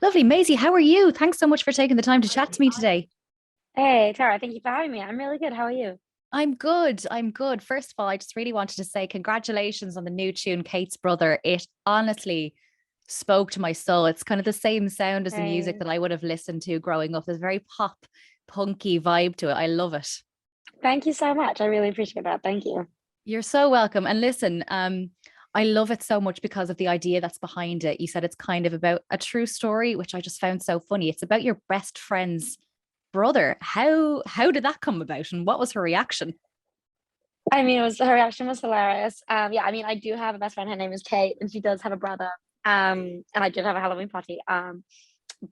Lovely. Maisie, how are you? Thanks so much for taking the time to chat to me today. Hey, Tara, thank you for having me. I'm really good. How are you? I'm good. I'm good. First of all, I just really wanted to say congratulations on the new tune, Kate's Brother. It honestly spoke to my soul. It's kind of the same sound as the music Hey, that I would have listened to growing up. There's a very pop, punky vibe to it. I love it. thank you so much. I really appreciate that. Thank you. You're so welcome. And listen, I love it so much because of the idea that's behind it. You said it's kind of about a true story, which I just found so funny. It's about your best friend's brother. How did that come about and what was her reaction? I mean, it was her reaction was hilarious. Yeah, I mean, I do have a best friend. Her name is Kate, and she does have a brother. And I did have a Halloween party.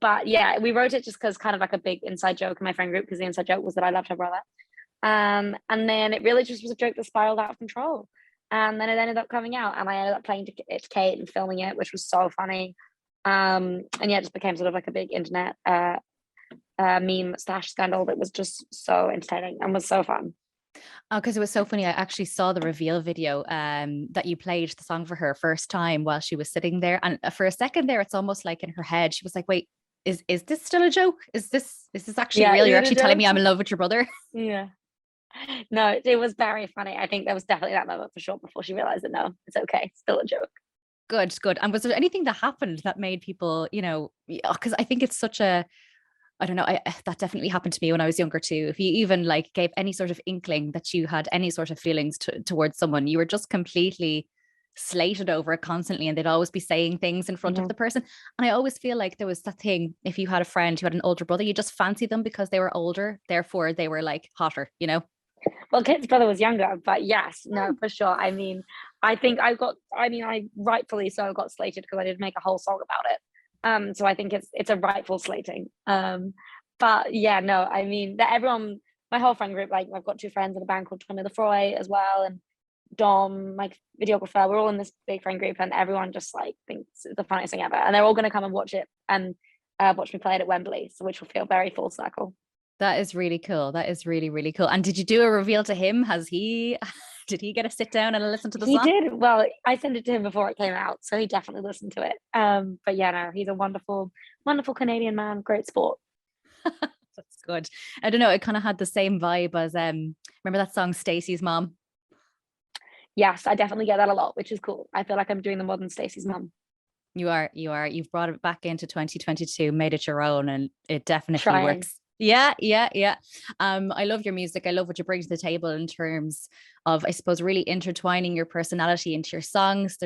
But yeah, we wrote it just because kind of like a big inside joke in my friend group because the inside joke was that I loved her brother. And then it really just was a joke that spiraled out of control. And then it ended up coming out, and I ended up playing it to Kate and filming it, which was so funny. And yeah, it just became sort of like a big internet meme slash scandal that was just so entertaining and was so fun. Oh, because it was so funny. I actually saw the reveal video that you played the song for her first time while she was sitting there. And for a second there, it's almost like in her head, she was like, wait, is this still a joke? Is this actually Yeah, real? is You're it a actually telling joke? me I'm in love with your brother? Yeah. No, it was very funny. I think there was definitely that moment for sure before she realized that no, it's okay, still a joke. Good, good. And was there anything that happened that made people, because I think it's such a I don't know. That definitely happened to me when I was younger too. If you even like gave any sort of inkling that you had any sort of feelings towards someone, you were just completely slated over it constantly, and they'd always be saying things in front of Mhm. the person. And I always feel like there was that thing: if you had a friend who had an older brother, you just fancy them because they were older, therefore they were like hotter. Well, Kate's brother was younger, but yes, no, for sure. I mean, I think I rightfully so got slated because I did make a whole song about it. So I think it's a rightful slating. But yeah, no, I mean that everyone, my whole friend group, like I've got two friends in a band called Tommy Lefroy as well, and Dom, my videographer, we're all in this big friend group, and everyone just like thinks it's the funniest thing ever, and they're all going to come and watch it and watch me play it at Wembley, so which will feel very full circle. That is really cool. That is really, really cool. And did you do a reveal to him? Has he did he get to sit down and listen to the He song? did. Well, I sent it to him before it came out, so he definitely listened to it. But yeah, no, he's a wonderful, wonderful Canadian man. Great sport. That's good. I don't know. It kind of had the same vibe as remember that song Stacey's Mom? Yes, I definitely get that a lot, which is cool. I feel like I'm doing the modern Stacey's mum. You are. You've brought it back into 2022, made it your own, and it definitely Trying. works. Yeah, yeah, yeah. I love your music. I love what you bring to the table in terms of, I suppose, really intertwining your personality into your songs.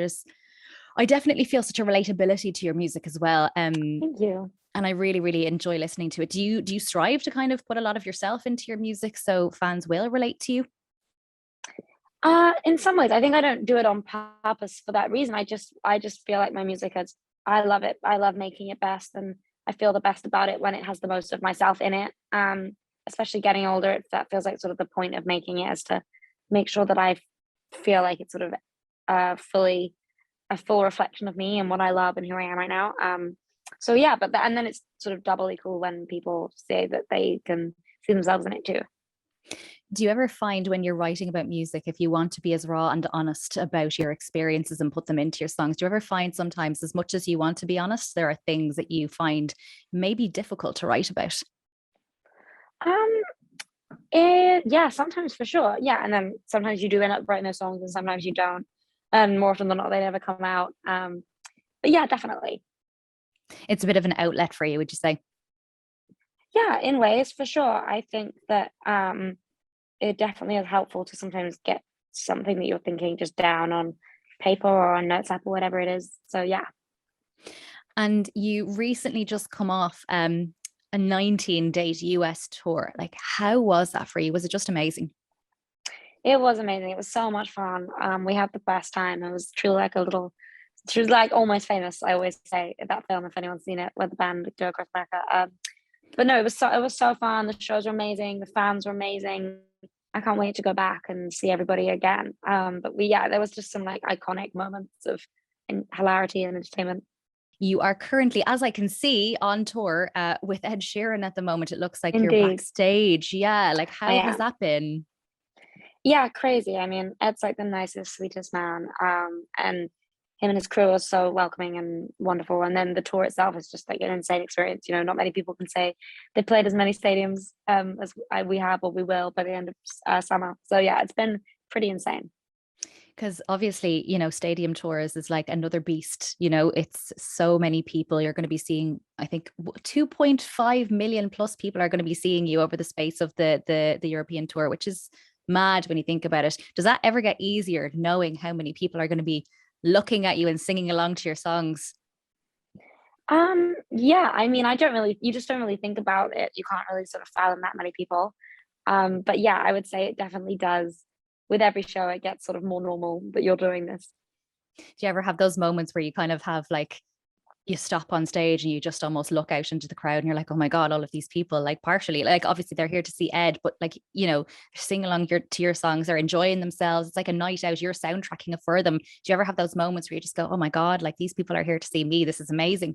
I definitely feel such a relatability to your music as well. Thank you. And I really, really enjoy listening to it. Do you strive to kind of put a lot of yourself into your music so fans will relate to you? In some ways, I think I don't do it on purpose for that reason. I just feel like my music has. I love it. I love making it best, and I feel the best about it when it has the most of myself in it. Especially getting older, that feels like sort of the point of making it is to make sure that I feel like it's sort of fully a full reflection of me and what I love and who I am right now. So yeah, and then it's sort of doubly cool when people say that they can see themselves in it too. Do you ever find when you're writing about music, if you want to be as raw and honest about your experiences and put them into your songs, do you ever find sometimes, as much as you want to be honest, there are things that you find maybe difficult to write about? Um, yeah, sometimes for sure. Yeah, and then sometimes you do end up writing those songs, and sometimes you don't. And more often than not, they never come out. But yeah, definitely. It's a bit of an outlet for you, would you say? Yeah, in ways for sure. I think that it definitely is helpful to sometimes get something that you're thinking just down on paper or on notes app or whatever it is. So yeah, And you recently just come off a 19-date US tour. Like, how was that for you? Was it just amazing? it was amazing. It was so much fun. We had the best time. It was truly like a little. She was like almost famous. I always say that film, if anyone's seen it, where the band go across America. But no, it was so fun. The shows were amazing. The fans were amazing. I can't wait to go back and see everybody again. But yeah, there was just some like iconic moments of hilarity and entertainment. You are currently, as I can see, on tour with Ed Sheeran at the moment. It looks like you're Indeed, backstage. Yeah, like I how has am. that been? Yeah, crazy. I mean, Ed's like the nicest, sweetest man. And him and his crew are so welcoming and wonderful. And then the tour itself is just like an insane experience. You know, not many people can say they played as many stadiums as we have or we will by the end of summer. So yeah, it's been pretty insane. Because obviously, you know, stadium tours is like another beast. You know, it's so many people. You're going to be seeing, I think 2.5 million plus people are going to be seeing you over the space of the European tour, which is mad when you think about it. Does that ever get easier knowing how many people are going to be looking at you and singing along to your songs? Yeah, I mean, you just don't really think about it. You can't really sort of fathom that many people. But yeah, I would say it definitely does. With every show, it gets sort of more normal that you're doing this. Do you ever have those moments where you kind of have like, you stop on stage and you just almost look out into the crowd and you're like, oh my God, all of these people, like partially, like obviously they're here to see Ed, but like, you know, sing along to your songs, they're enjoying themselves. It's like a night out, you're soundtracking it for them. Do you ever have those moments where you just go, oh my God, like these people are here to see me. This is amazing.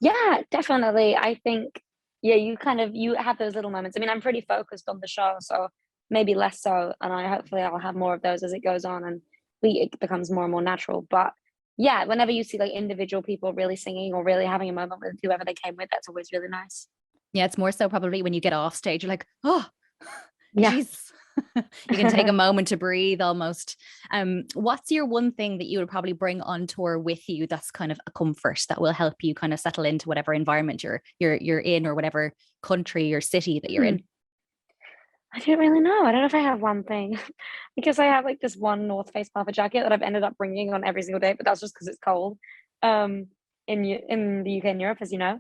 Yeah, definitely. I think, yeah, you have those little moments. I mean, I'm pretty focused on the show, so maybe less so. And hopefully I'll have more of those as it goes on and it becomes more and more natural. But yeah, whenever you see like individual people really singing or really having a moment with whoever they came with, that's always really nice. Yeah, it's more so probably when you get off stage, you're like, oh, Yeah. jeez. You can take a moment to breathe almost. What's your one thing that you would probably bring on tour with you that's kind of a comfort that will help you kind of settle into whatever environment you're in, or whatever country or city that you're in? I don't really know. I don't know if I have one thing because I have like this one North Face puffer jacket that I've ended up bringing on every single day, but that's just because it's cold in the UK and Europe, as you know.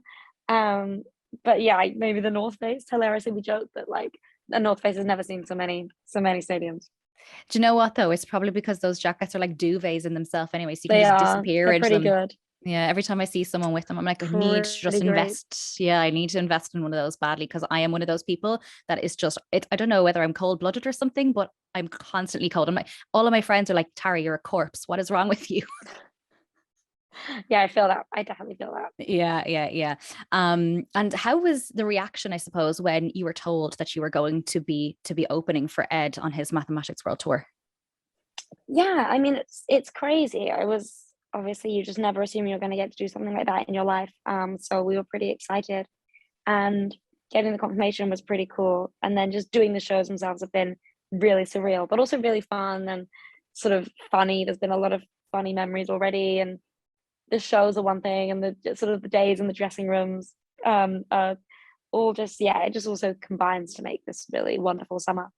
But yeah, maybe the North Face. Hilariously, we joke that like the North Face has never seen so many stadiums. Do you know what though? It's probably because those jackets are like duvets in themselves anyway, so you can They just are. disappear They're into pretty them. good. Yeah, every time I see someone with them, I'm like, I need to just Pretty great. invest. Yeah, I need to invest in one of those badly, because I am one of those people that is just, I don't know whether I'm cold-blooded or something, but I'm constantly cold. I'm like, all of my friends are like, Tara, you're a corpse. What is wrong with you? Yeah, I feel that. I definitely feel that. Yeah. And how was the reaction, I suppose, when you were told that you were going to be opening for Ed on his Mathematics World Tour? Yeah, I mean it's crazy. I was obviously you just never assume you're going to get to do something like that in your life. So we were pretty excited, and getting the confirmation was pretty cool. And then just doing the shows themselves have been really surreal, but also really fun and sort of funny. There's been a lot of funny memories already, and the shows are one thing, and the sort of the days in the dressing rooms, all just it just also combines to make this really wonderful summer.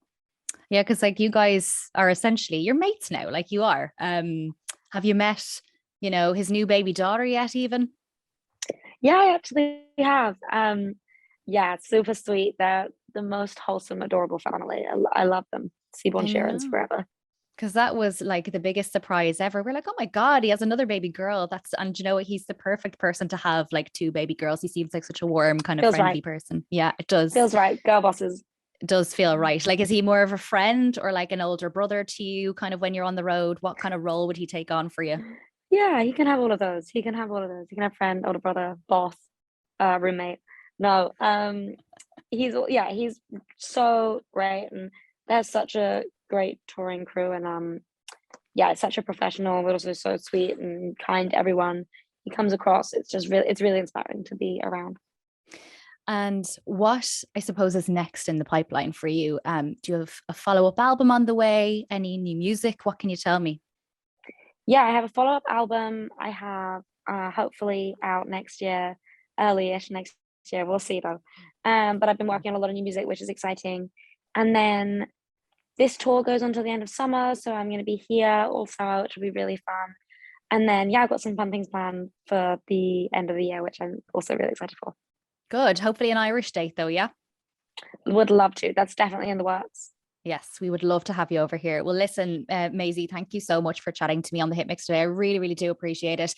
Yeah, because like you guys are essentially, you're mates now, like you are. Have you met, you know, his new baby daughter yet even? Yeah, I actually have. Yeah, it's super sweet. They're the most wholesome, adorable family. I love them. Seaborn I Sheerans know. forever. Because that was like the biggest surprise ever. We're like, oh my God, he has another baby girl. And you know what? He's the perfect person to have like two baby girls. He seems like such a warm, kind of Feels friendly right. person. Yeah, it does. Feels right. Girl bosses. It does feel right. Like, is he more of a friend or like an older brother to you, kind of when you're on the road? What kind of role would he take on for you? Yeah, he can have all of those. He can have all of those. He can have friend, older brother, boss, roommate. No, he's so great, and there's such a great touring crew, and yeah, it's such a professional, but also so sweet and kind to everyone he comes across. It's really inspiring to be around. And what, I suppose, is next in the pipeline for you? Do you have a follow-up album on the way? Any new music? What can you tell me? Yeah, I have a follow-up album. I have hopefully out next year, early-ish next year. We'll see though. But I've been working on a lot of new music, which is exciting. And then this tour goes on till the end of summer, so I'm going to be here also, which will be really fun. And then yeah, I've got some fun things planned for the end of the year, which I'm also really excited for. Good. Hopefully an Irish date though, yeah? Would love to. That's definitely in the works. Yes, we would love to have you over here. Well, listen, Maisie, thank you so much for chatting to me on the Hit Mix today. I really, really do appreciate it.